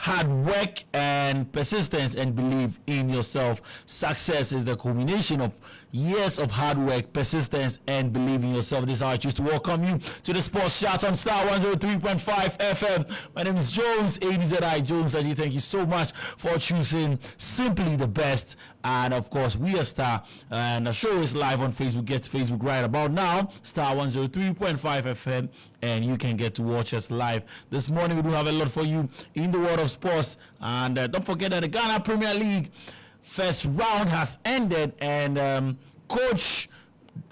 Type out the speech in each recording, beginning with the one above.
hard work and persistence and believe in yourself. Success is the culmination of years of hard work, persistence, and believe in yourself. This is how I choose to welcome you to the Sports Shout on Starr 103.5 FM. My name is Jones, ADZI Jones. Thank you so much for choosing simply the best. And of course, we are Starr, and the show is live on Facebook. Get to Facebook right about now, Starr 103.5 FM, and you can get to watch us live. This morning, we do have a lot for you in the world of sports. And don't forget that the Ghana Premier League first round has ended, and Coach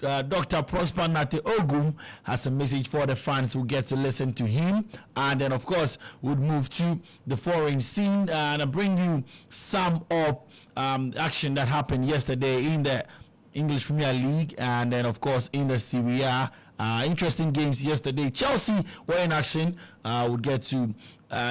Dr. Prosper Nate Ogum has a message for the fans who get to listen to him. And then, of course, we'll move to the foreign scene and bring you some of action that happened yesterday in the English Premier League, and then, of course, in the Serie A. Interesting games yesterday. Chelsea were in action. We'll get to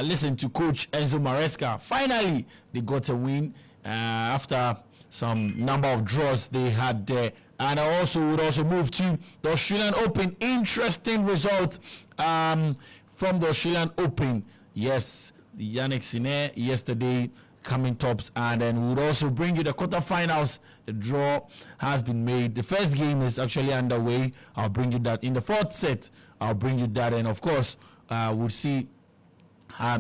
listen to Coach Enzo Maresca. Finally, they got a win after some number of draws they had there. And I also would also move to the Australian Open. Interesting result from the Australian Open. Yes, the Yannick Sinner yesterday coming tops, and then we would also bring you the quarterfinals. The draw has been made. The first game is actually underway. I'll bring you that in the fourth set. I'll bring you that, and of course, we'll see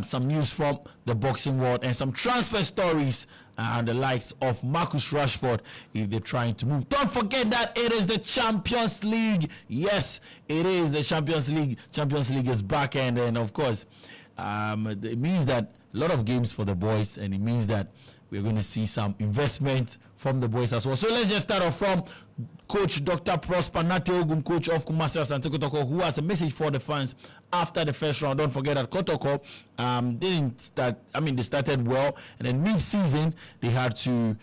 some news from the boxing world and some transfer stories and the likes of Marcus Rashford if they're trying to move. Don't forget that it is the Champions League. Yes, it is the Champions League. Champions League is back, and then of course, it means that a lot of games for the boys, and it means that we're going to see some investment from the boys as well. So let's just start off from Coach Dr. Prosper Nate Ogum, coach of Kumasi Asante Kotoko, who has a message for the fans after the first round. Don't forget that Kotoko didn't start, they started well, and then mid-season they had to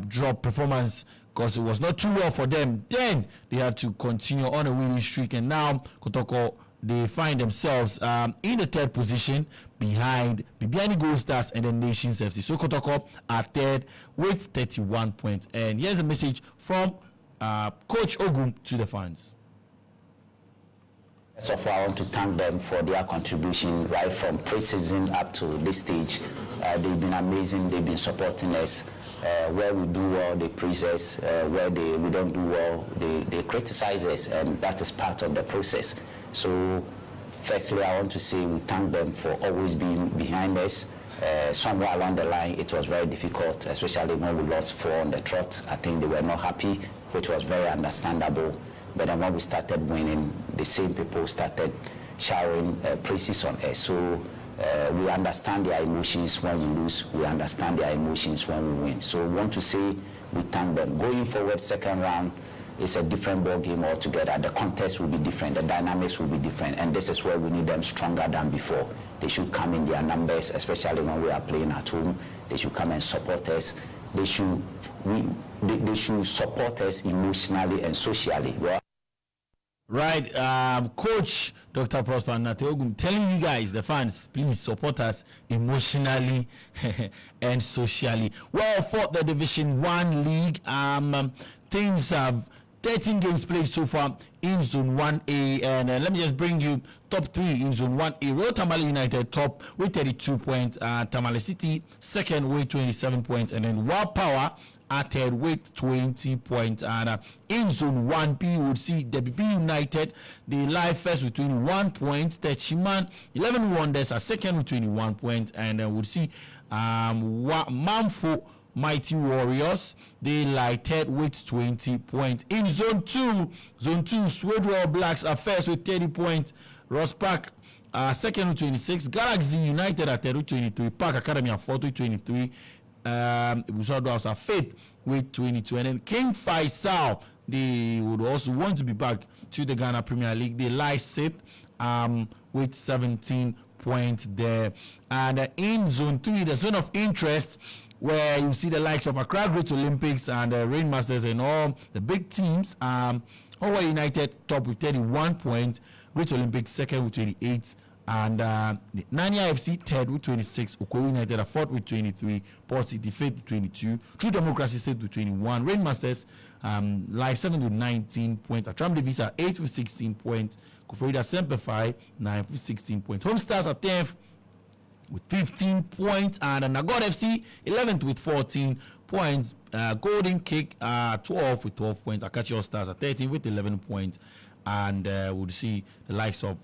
drop performance because it was not too well for them. Then they had to continue on a winning streak, and now Kotoko, they find themselves in the third position behind Bibiani Gold Stars and the Nations FC. So Kotoko are third with 31 points. And here's a message from Coach Ogum to the fans. First of all, I want to thank them for their contribution right from pre-season up to this stage. They've been amazing. They've been supporting us. Where we do well, they praise us. Where we don't do well, they criticize us, and that is part of the process. So firstly, I want to say we thank them for always being behind us. Somewhere along the line, it was very difficult, especially when we lost 4 on the trot. I think they were not happy, which was very understandable. But then when we started winning, the same people started showering praises on us. So we understand their emotions when we lose. We understand their emotions when we win. So we want to say we thank them. Going forward, second round, it's a different ball game altogether. The contest will be different. The dynamics will be different. And this is where we need them stronger than before. They should come in their numbers, especially when we are playing at home. They should come and support us. They should support us emotionally and socially. Right, Coach Dr. Prosper Nate Ogum telling you guys, the fans, please support us emotionally and socially. Well, for the Division 1 League, teams have 13 games played so far in Zone 1A, and let me just bring you top 3 in Zone 1A. Royal Tamale United top with 32 points, Tamale City second with 27 points, and then Wild Power at third with 20 points. And in Zone 1B, we would see WB United, they lie first with 21 points. Techiman 11 Wonders are second with 21 points, and then we'll see Mamfo Mighty Warriors, they lie third with 20 points. In Zone 2, Swedwell Blacks are first with 30 points. Ross Park second with 26. Galaxy United are third with 23. Park Academy are fourth with 23. Busado House are fifth with 22. And then King Faisal, they would also want to be back to the Ghana Premier League. They lie sixth with 17 points there. And in Zone 3, the zone of interest, where you see the likes of Accra Great Olympics and Rainmasters and all the big teams. Owa United top with 31 points, Great Olympics second with 28, and Nanya FC third with 26, Okoye United are fourth with 23, Port City fifth with 22, True Democracy sixth with 21, Rainmasters lie seventh with 19 points, Atram Davis are eighth with 16 points, Kofoida Semperfi ninth with 16 points, Home Stars are 10th with 15 points, and Nagod FC 11th with 14 points. Golden Kick 12 with 12 points. Akachi Stars at 13 with 11 points. And we'll see the likes of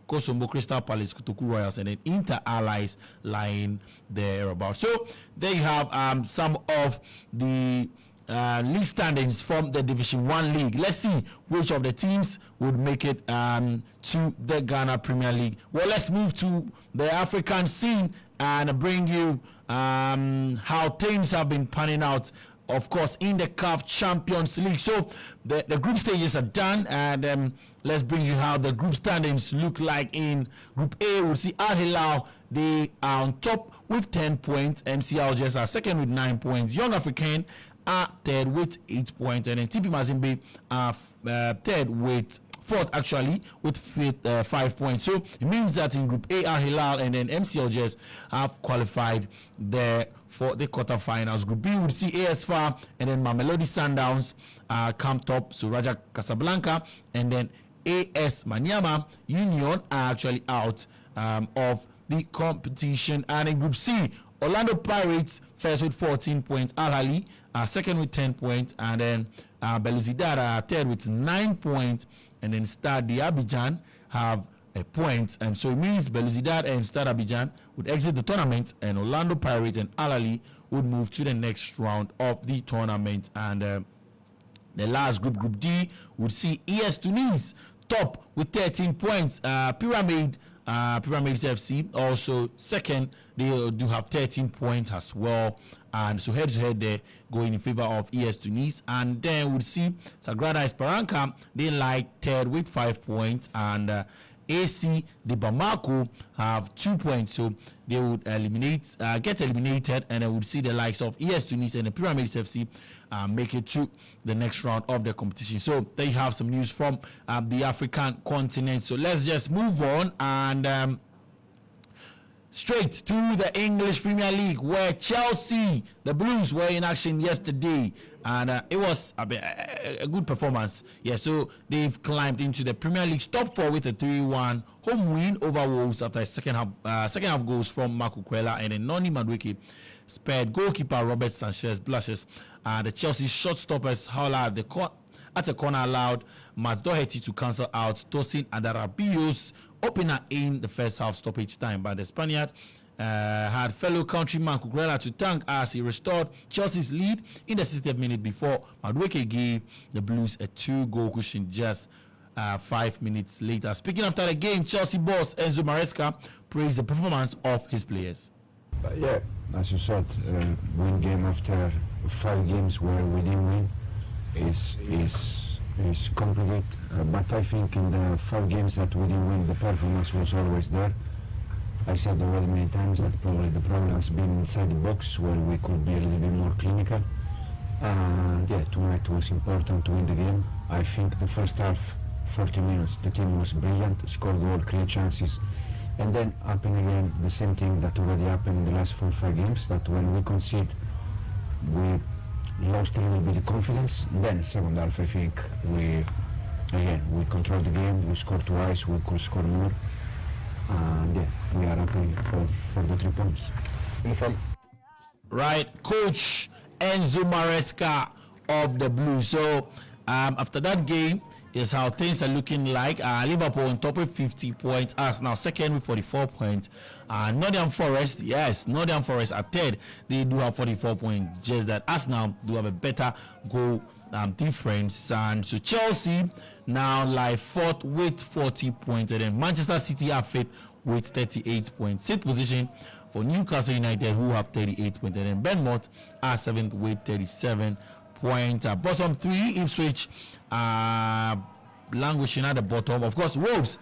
Kosombo, Crystal Palace, Kutuku Royals, and then Inter Allies lying there about. So there you have some of the league standings from the Division 1 league. Let's see which of the teams would make it to the Ghana Premier League. Well, let's move to the African scene and bring you how things have been panning out, of course, in the CAF Champions League. So the group stages are done, and let's bring you how the group standings look like. In Group A, we'll see Al Hilal. They are on top with 10 points. MC Algiers are second with 9 points. Young African are third with 8 points, and then TP Mazembe are third with fourth actually with 5 points. So it means that in Group A, Al Hilal and then MC Algiers have qualified there for the quarterfinals. Group B would see AS FAR and then Mamelodi Sundowns come top. So Raja Casablanca and then AS Maniama Union are actually out of the competition. And in Group C, Orlando Pirates first with 14 points. Al Ahly second with 10 points, and then Belouizdad third with 9 points, and then Stade Abidjan have a point, and so it means Belouizdad and Stade Abidjan would exit the tournament, and Orlando Pirates and Al Ahly would move to the next round of the tournament. And the last group, Group D, would see ES Tunis top with 13 points. Pyramids FC also second. They do have 13 points as well, and so head to head there going in favor of ES Tunis. And then we'll see Sagrada Esperanca, they like third with 5 points, and AC de Bamako have 2 points, so they would get eliminated, and then we'll see the likes of ES Tunis and the Pyramids FC make it to the next round of the competition. So there you have some news from the African continent. So let's just move on and straight to the English Premier League, where Chelsea, the Blues, were in action yesterday, and it was a good performance. Yeah, so they've climbed into the Premier League's top four with a 3-1 home win over Wolves after second half goals from Marco Cuella, and then Noni Madueke spared goalkeeper Robert Sanchez blushes. The Chelsea shot-stoppers Howler at a corner allowed Matt Doherty to cancel out Tosin Adarabio's opener in the first half stoppage time, but the Spaniard had fellow countryman Cucurella to thank as he restored Chelsea's lead in the 60th minute before Madueke gave the Blues a 2-goal cushion just 5 minutes later. Speaking after the game, Chelsea boss Enzo Maresca praised the performance of his players. Yeah, as you said, win game after 5 games where we didn't win is complicated, but I think in the 5 games that we didn't win, the performance was always there. I said already many times that probably the problem has been inside the box, where we could be a little bit more clinical. And yeah, tonight was important to win the game. I think the first half, 40 minutes, the team was brilliant, scored goal, create chances, and then happened again the same thing that already happened in the last 4 or 5 games, that when we concede, we lost a little bit of confidence. Then second half, I think we controlled the game, we scored twice, we could score more, and yeah, we are happy for the 3 points. Right, Coach Enzo Maresca of the Blues. So after that game is how things are looking like. Liverpool on top with 50 points. Arsenal second with 44 points. Nottingham Forest are third. They do have 44 points. Just that Arsenal do have a better goal difference. And so Chelsea now lie fourth with 40 points. And then Manchester City are fifth with 38 points. Sixth position for Newcastle United, who have 38 points. And then Bournemouth are seventh with 37 points. Bottom 3, Ipswich languishing at the bottom. Of course, Wolves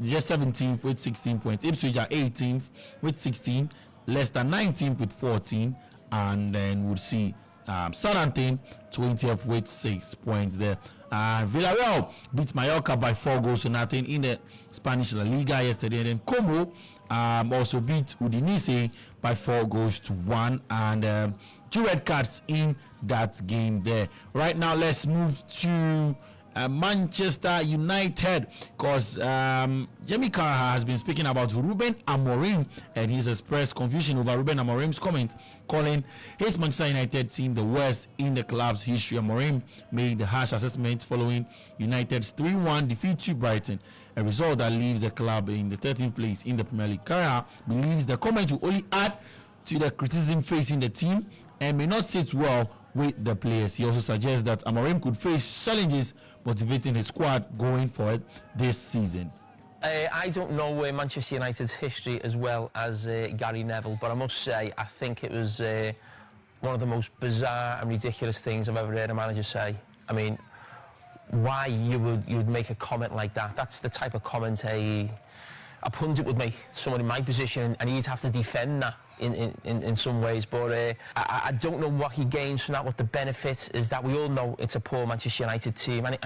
just 17th with 16 points. Ipswich are 18th with 16. Leicester 19th with 14. And then we'll see Southampton 20th with 6 points there. Villarreal beat Mallorca by 4 goals to nothing in the Spanish La Liga yesterday. And then Como also beat Udinese by 4 goals to 1. And 2 red cards in that game there. Right now, let's move to Manchester United, because Jamie Carragher has been speaking about Ruben Amorim, and he's expressed confusion over Ruben Amorim's comments, calling his Manchester United team the worst in the club's history. Amorim made the harsh assessment following United's 3-1 defeat to Brighton, a result that leaves the club in the 13th place in the Premier League. Carragher believes the comment will only add to the criticism facing the team and may not sit well with the players. He also suggests that Amorim could face challenges motivating his squad going forward this season. I don't know Manchester United's history as well as Gary Neville, but I must say I think it was one of the most bizarre and ridiculous things I've ever heard a manager say. I mean, why you'd make a comment like that? That's the type of comment a pundit would make, someone in my position, and he'd have to defend that in some ways. But I don't know what he gains from that, what the benefit is. That we all know it's a poor Manchester United team, and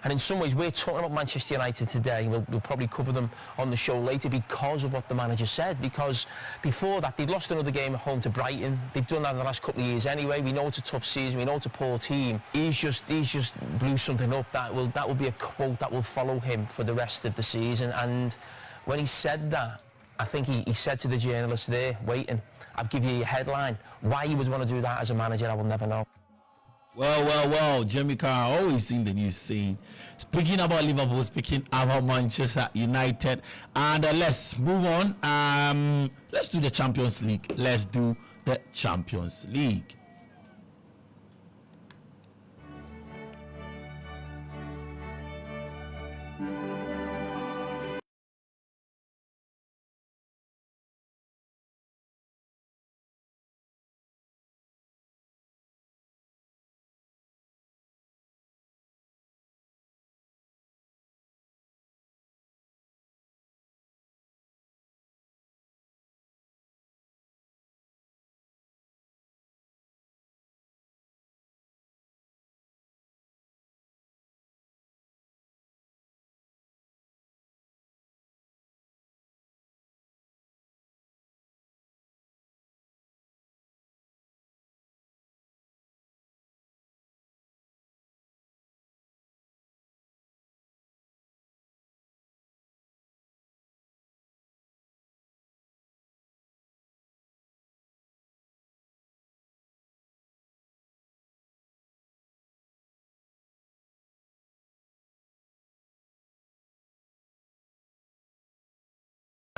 in some ways we're talking about Manchester United today. We'll probably cover them on the show later because of what the manager said, because before that they'd lost another game at home to Brighton. They've done that in the last couple of years anyway. We know it's a tough season, we know it's a poor team. He's just blew something up that will be a quote that will follow him for the rest of the season. And when he said that, I think he said to the journalists there waiting, I've given you your headline. Why you would want to do that as a manager, I will never know. Well, Jamie Carragher always in the news saying, speaking about Liverpool, speaking about Manchester United, and let's move on. Let's do the Champions League.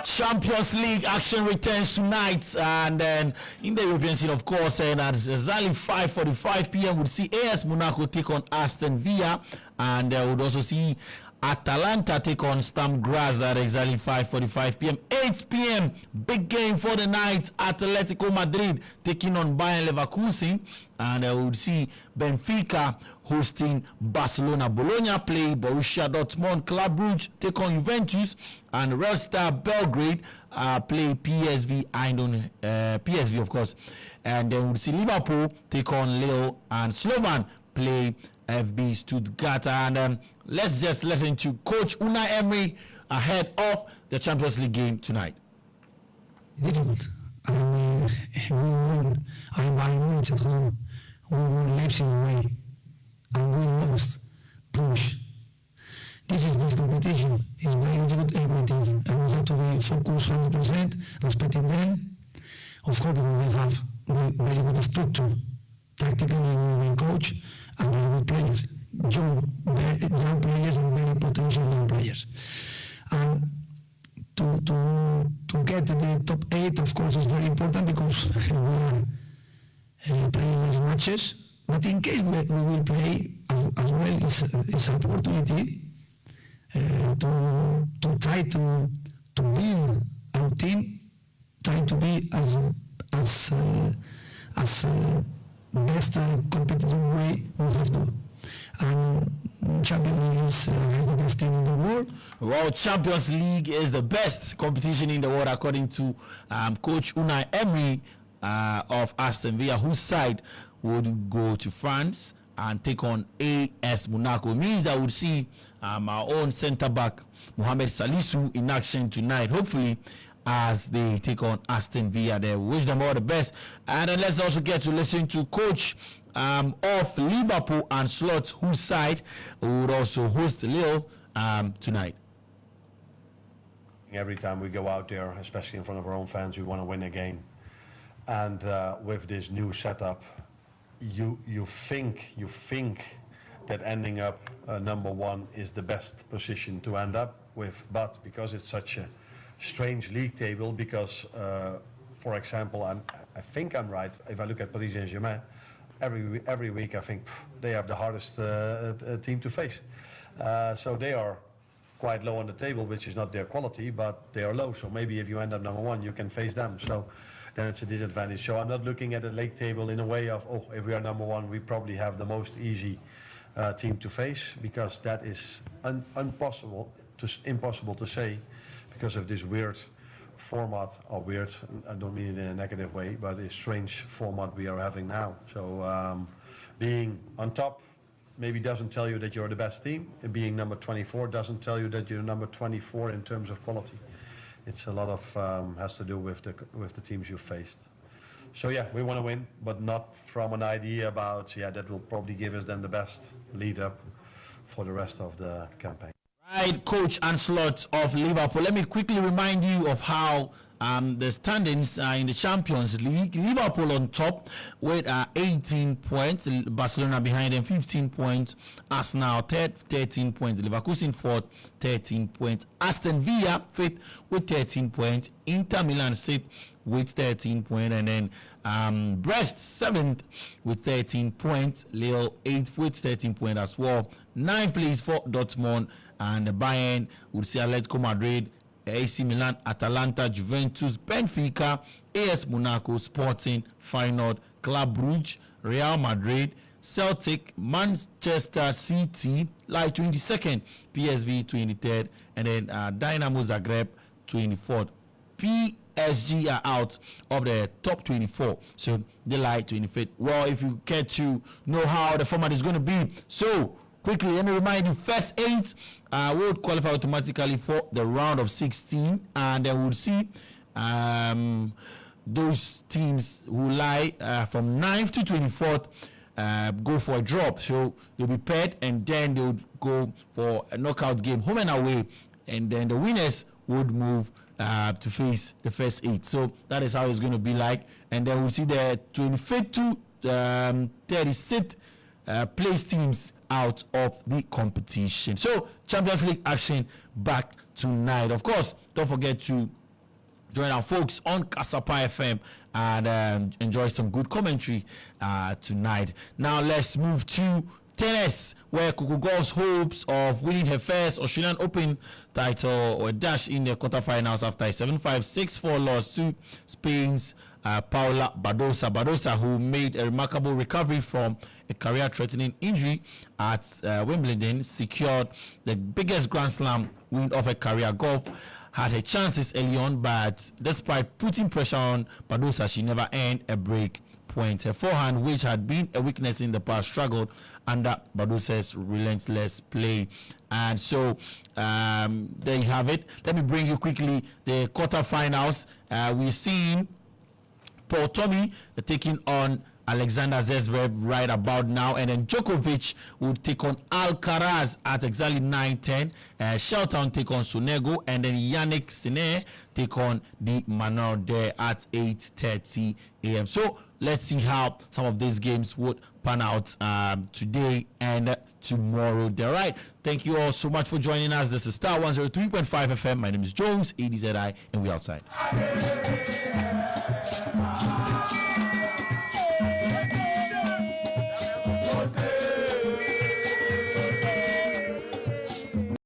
Champions League action returns tonight, and then in the European scene, of course, and at exactly 5:45 p.m. we'll see AS Monaco take on Aston Villa, and we'll also see Atalanta take on Sturm Graz at exactly 5:45 p.m. 8 p.m. big game for the night. Atletico Madrid taking on Bayern Leverkusen, and we'll see Benfica hosting Barcelona. Bologna play Borussia Dortmund. Club Brugge take on Juventus, and Red Star Belgrade play PSV Eindhoven. PSV, of course, and then we'll see Liverpool take on Lille, and Slovan play FB Stuttgart. And let's just listen to Coach Unai Emery ahead of the Champions League game tonight. Difficult. And we won. Bayern Munich at home. We won Leipzig away. And we lost Bruges. This competition is very difficult everything. And we have to be focused 100%, respecting them. Of course, we will have very good structure, tactically with the coach, and very good players. Young players and very potential young players. And to get the top 8, of course, is very important because we are playing these matches. But in case we will play as well, it's an opportunity to try to build our team, try to be as best competitive way we have to. And Champions League is the best team in the world. Well, Champions League is the best competition in the world according to Coach Unai Emery of Aston Villa, whose side would go to France and take on AS Monaco. It means that we'll see our own centre-back Mohamed Salisu in action tonight, hopefully, as they take on Aston Villa. They wish them all the best. And then let's also get to listen to Coach of Liverpool and Slots, whose side would also host Lille tonight. Every time we go out there, especially in front of our own fans, we want to win a game. And with this new setup, you think that ending up number one is the best position to end up with. But because it's such a strange league table, because for example, I think I'm right. If I look at Paris Saint-Germain, every week I think they have the hardest team to face. So they are quite low on the table, which is not their quality, but they are low. So maybe if you end up number one, you can face them. So then it's a disadvantage. So I'm not looking at the league table in a way of, oh, if we are number one, we probably have the most easy team to face, because that is impossible to say, because of this weird format, or weird, I don't mean it in a negative way, but a strange format we are having now. So being on top maybe doesn't tell you that you're the best team, and being number 24 doesn't tell you that you're number 24 in terms of quality. It's a lot of has to do with the teams you've faced. So yeah, we want to win, but not from an idea about, that will probably give us then the best lead up for the rest of the campaign. Right, Coach Ancelotti of Liverpool. Let me quickly remind you of how the standings are in the Champions League. Liverpool on top with 18 points. Barcelona behind them, 15 points. Arsenal third, 13 points. Leverkusen fourth, 13 points. Aston Villa fifth with 13 points. Inter Milan sixth with 13 points. And then Brest seventh with 13 points. Lille eighth with 13 points as well. Ninth place for Dortmund. And the Bayern would see Atletico Madrid, AC Milan, Atalanta, Juventus, Benfica, AS Monaco, Sporting, Feyenoord, Club Brugge, Real Madrid, Celtic, Manchester City, like 22nd, PSV 23rd, and then Dynamo Zagreb 24th. PSG are out of the top 24, so they lie 25th. Well, if you care to know how the format is going to be, so quickly, let me remind you, first 8 would qualify automatically for the round of 16, and then we'll see those teams who lie from 9th to 24th go for a drop. So they'll be paired, and then they would go for a knockout game, home and away, and then the winners would move to face the first 8. So that is how it's going to be like, and then we'll see the 25th to 36th place teams out of the competition. So Champions League action back tonight. Of course, don't forget to join our folks on Kasapa FM and enjoy some good commentary tonight. Now let's move to tennis, where Coco Gauff's hopes of winning her first Australian Open title were dashed in the quarterfinals after a 7-5, 6-4 loss to Spain's Paula Badosa. Badosa, who made a remarkable recovery from a career-threatening injury at Wimbledon, secured the biggest Grand Slam win of her career. Golf had her chances early on, but despite putting pressure on Badosa, she never earned a break point. Her forehand, which had been a weakness in the past, struggled under Badosa's relentless play. And so there you have it. Let me bring you quickly the quarterfinals. We're seeing Paul Tommy taking on Alexander Zverev right about now, and then Djokovic will take on Alcaraz at exactly 9:10. Shelton take on Sonego, and then Yannick Sinner take on the Manuel there at 8:30 a.m. So let's see how some of these games would pan out today and tomorrow. All right. Thank you all so much for joining us. This is Starr 103.5 FM. My name is Jones, ADZI, and we outside.